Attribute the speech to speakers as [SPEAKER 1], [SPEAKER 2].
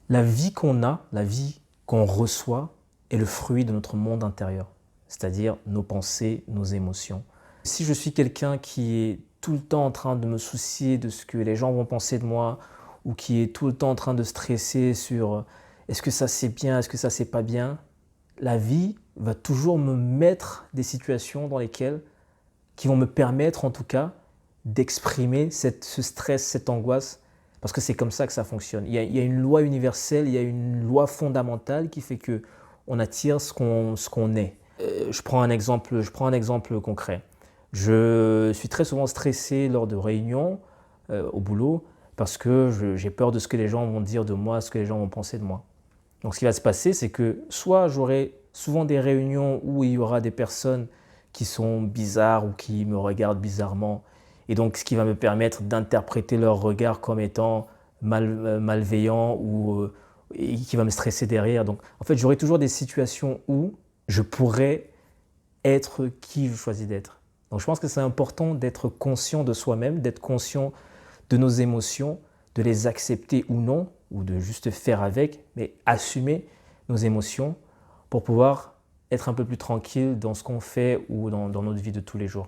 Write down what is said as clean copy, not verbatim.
[SPEAKER 1] La vie qu'on a, la vie qu'on reçoit est le fruit de notre monde intérieur, c'est-à-dire nos pensées, nos émotions. Si je suis quelqu'un qui est tout le temps en train de me soucier de ce que les gens vont penser de moi ou qui est tout le temps en train de stresser sur est-ce que ça c'est bien, est-ce que ça c'est pas bien, la vie va toujours me mettre des situations dans lesquelles qui vont me permettre en tout cas d'exprimer ce stress, cette angoisse, parce que c'est comme ça que ça fonctionne. Il y a une loi universelle, il y a une loi fondamentale qui fait que on attire ce qu'on est. Je prends un exemple concret. Je suis très souvent stressé lors de réunions au boulot parce que j'ai peur de ce que les gens vont dire de moi, ce que les gens vont penser de moi. Donc ce qui va se passer, c'est que soit j'aurai souvent des réunions où il y aura des personnes qui sont bizarres ou qui me regardent bizarrement, et donc ce qui va me permettre d'interpréter leur regard comme étant malveillant et qui va me stresser derrière. Donc en fait, j'aurai toujours des situations où je pourrais être qui je choisis d'être. Donc je pense que c'est important d'être conscient de soi-même, d'être conscient de nos émotions, de les accepter ou non, ou de juste faire avec, mais assumer nos émotions pour pouvoir être un peu plus tranquille dans ce qu'on fait ou dans notre vie de tous les jours.